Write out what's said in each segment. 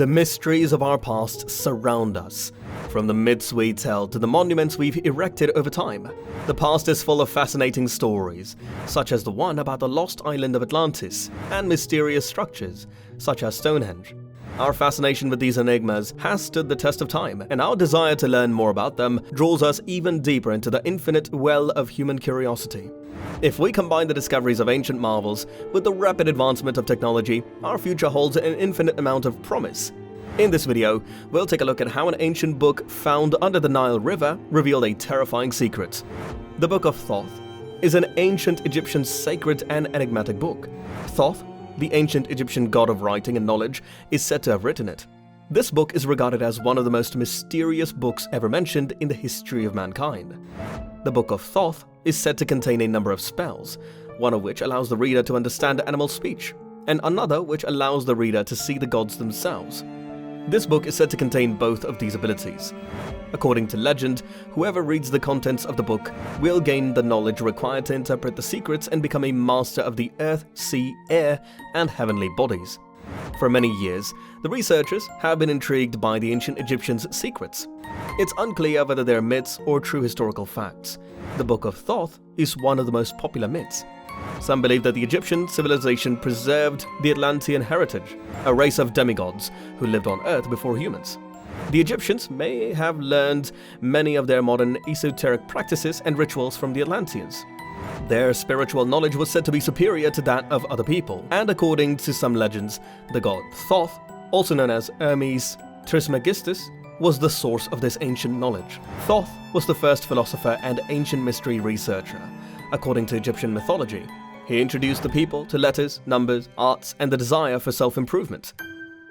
The mysteries of our past surround us. From the myths we tell to the monuments we've erected over time, the past is full of fascinating stories, such as the one about the lost island of Atlantis, and mysterious structures, such as Stonehenge. Our fascination with these enigmas has stood the test of time, and our desire to learn more about them draws us even deeper into the infinite well of human curiosity. If we combine the discoveries of ancient marvels with the rapid advancement of technology, our future holds an infinite amount of promise. In this video, we'll take a look at how an ancient book found under the Nile River revealed a terrifying secret. The Book of Thoth is an ancient Egyptian sacred and enigmatic book. Thoth, the ancient Egyptian god of writing and knowledge, is said to have written it. This book is regarded as one of the most mysterious books ever mentioned in the history of mankind. The Book of Thoth is said to contain a number of spells, one of which allows the reader to understand animal speech, and another which allows the reader to see the gods themselves. This book is said to contain both of these abilities. According to legend, whoever reads the contents of the book will gain the knowledge required to interpret the secrets and become a master of the earth, sea, air, and heavenly bodies. For many years, the researchers have been intrigued by the ancient Egyptians' secrets. It's unclear whether they're myths or true historical facts. The Book of Thoth is one of the most popular myths. Some believe that the Egyptian civilization preserved the Atlantean heritage, a race of demigods who lived on Earth before humans. The Egyptians may have learned many of their modern esoteric practices and rituals from the Atlanteans. Their spiritual knowledge was said to be superior to that of other people, and according to some legends, the god Thoth, also known as Hermes Trismegistus, was the source of this ancient knowledge. Thoth was the first philosopher and ancient mystery researcher. According to Egyptian mythology, he introduced the people to letters, numbers, arts, and the desire for self-improvement.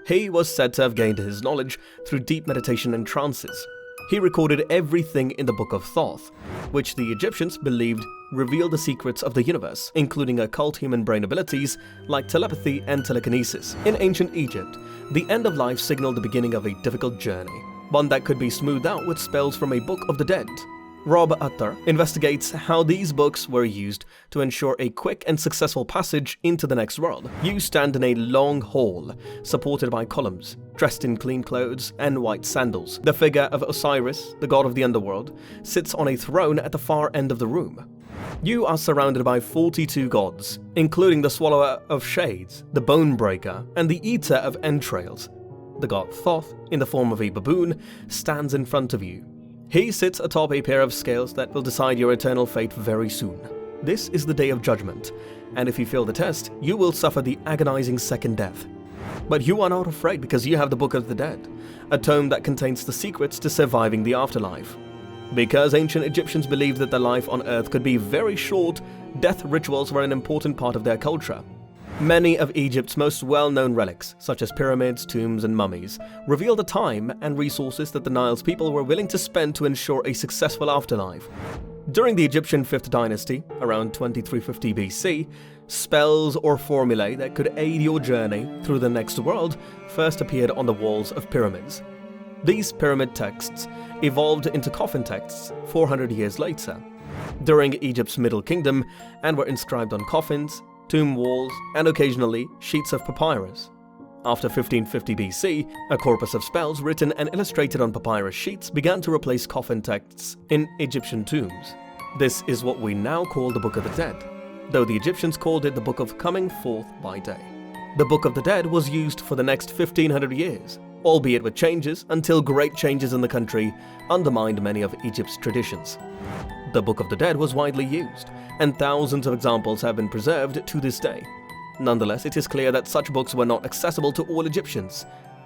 He was said to have gained his knowledge through deep meditation and trances. He recorded everything in the Book of Thoth, which the Egyptians believed revealed the secrets of the universe, including occult human brain abilities like telepathy and telekinesis. In ancient Egypt, the end of life signaled the beginning of a difficult journey, one that could be smoothed out with spells from a Book of the Dead. Rob Utter investigates how these books were used to ensure a quick and successful passage into the next world. You stand in a long hall, supported by columns, dressed in clean clothes and white sandals. The figure of Osiris, the god of the underworld, sits on a throne at the far end of the room. You are surrounded by 42 gods, including the Swallower of Shades, the Bone Breaker, and the Eater of Entrails. The god Thoth, in the form of a baboon, stands in front of you. He sits atop a pair of scales that will decide your eternal fate very soon. This is the day of judgment, and if you fail the test, you will suffer the agonizing second death. But you are not afraid because you have the Book of the Dead, a tome that contains the secrets to surviving the afterlife. Because ancient Egyptians believed that their life on Earth could be very short, death rituals were an important part of their culture. Many of Egypt's most well-known relics, such as pyramids, tombs, and mummies, reveal the time and resources that the Nile's people were willing to spend to ensure a successful afterlife. During the Egyptian 5th dynasty, around 2350 BC, spells or formulae that could aid your journey through the next world first appeared on the walls of pyramids. These pyramid texts evolved into coffin texts 400 years later, during Egypt's Middle Kingdom, and were inscribed on coffins, tomb walls, and occasionally sheets of papyrus. After 1550 BC, a corpus of spells written and illustrated on papyrus sheets began to replace coffin texts in Egyptian tombs. This is what we now call the Book of the Dead, though the Egyptians called it the Book of Coming Forth by Day. The Book of the Dead was used for the next 1500 years, albeit with changes until great changes in the country undermined many of Egypt's traditions. The Book of the Dead was widely used, and thousands of examples have been preserved to this day. Nonetheless, it is clear that such books were not accessible to all Egyptians.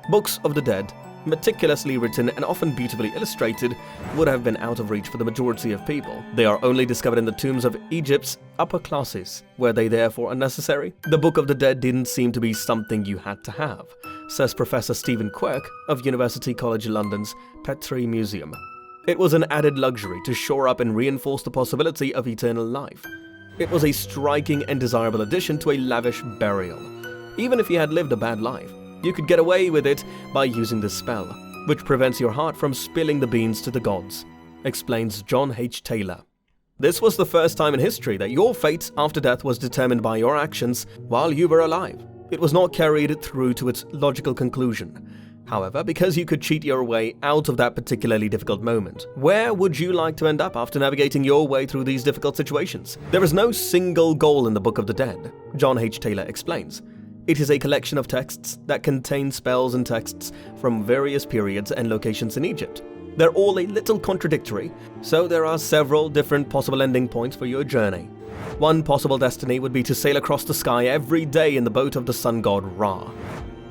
Books of the Dead, meticulously written and often beautifully illustrated, would have been out of reach for the majority of people. They are only discovered in the tombs of Egypt's upper classes. Were they therefore unnecessary? The Book of the Dead didn't seem to be something you had to have, says Professor Stephen Quirk of University College London's Petrie Museum. It was an added luxury to shore up and reinforce the possibility of eternal life. It was a striking and desirable addition to a lavish burial. Even if you had lived a bad life, you could get away with it by using this spell, which prevents your heart from spilling the beans to the gods, explains John H. Taylor. This was the first time in history that your fate after death was determined by your actions while you were alive. It was not carried through to its logical conclusion. However, because you could cheat your way out of that particularly difficult moment, where would you like to end up after navigating your way through these difficult situations? There is no single goal in the Book of the Dead, John H. Taylor explains. It is a collection of texts that contain spells and texts from various periods and locations in Egypt. They're all a little contradictory, so there are several different possible ending points for your journey. One possible destiny would be to sail across the sky every day in the boat of the sun god Ra.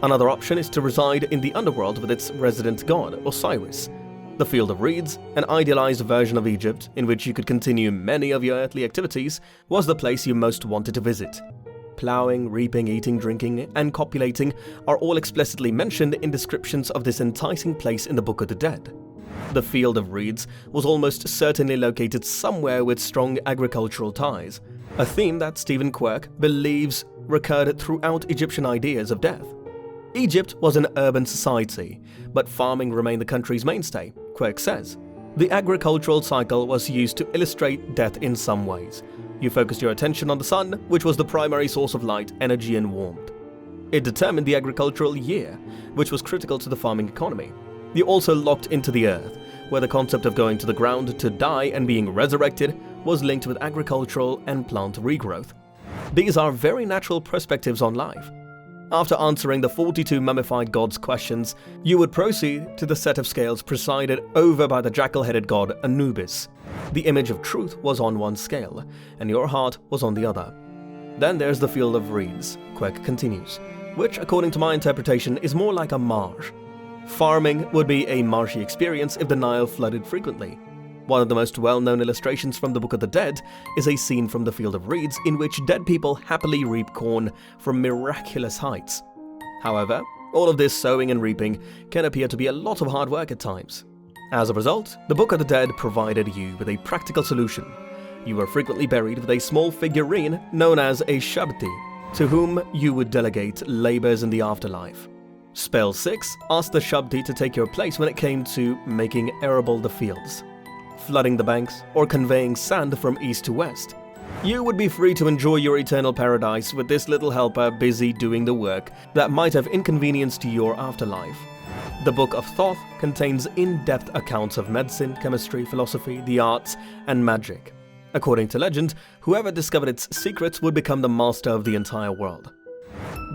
Another option is to reside in the underworld with its resident god, Osiris. The Field of Reeds, an idealized version of Egypt in which you could continue many of your earthly activities, was the place you most wanted to visit. Plowing, reaping, eating, drinking, and copulating are all explicitly mentioned in descriptions of this enticing place in the Book of the Dead. The Field of Reeds was almost certainly located somewhere with strong agricultural ties, a theme that Stephen Quirk believes recurred throughout Egyptian ideas of death. Egypt was an urban society, but farming remained the country's mainstay, Quirk says. The agricultural cycle was used to illustrate death in some ways. You focused your attention on the sun, which was the primary source of light, energy, and warmth. It determined the agricultural year, which was critical to the farming economy. You also locked into the earth, where the concept of going to the ground to die and being resurrected was linked with agricultural and plant regrowth. These are very natural perspectives on life. After answering the 42 mummified gods' questions, you would proceed to the set of scales presided over by the jackal-headed god Anubis. The image of truth was on one scale, and your heart was on the other. Then there's the Field of Reeds, Quirk continues, which, according to my interpretation, is more like a marsh. Farming would be a marshy experience if the Nile flooded frequently. One of the most well-known illustrations from the Book of the Dead is a scene from the Field of Reeds in which dead people happily reap corn from miraculous heights. However, all of this sowing and reaping can appear to be a lot of hard work at times. As a result, the Book of the Dead provided you with a practical solution. You were frequently buried with a small figurine known as a shabti, to whom you would delegate labors in the afterlife. Spell 6 asked the shabti to take your place when it came to making arable the fields, flooding the banks, or conveying sand from east to west. You would be free to enjoy your eternal paradise with this little helper busy doing the work that might have inconvenienced your afterlife. The Book of Thoth contains in-depth accounts of medicine, chemistry, philosophy, the arts, and magic. According to legend, whoever discovered its secrets would become the master of the entire world.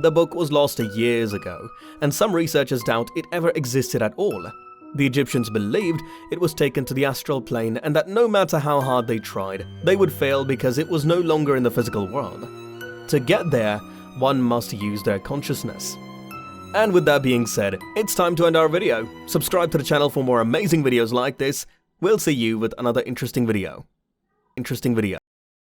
The book was lost years ago, and some researchers doubt it ever existed at all. The Egyptians believed it was taken to the astral plane and that no matter how hard they tried, they would fail because it was no longer in the physical world. To get there, one must use their consciousness. And with that being said, it's time to end our video. Subscribe to the channel for more amazing videos like this. We'll see you with another interesting video.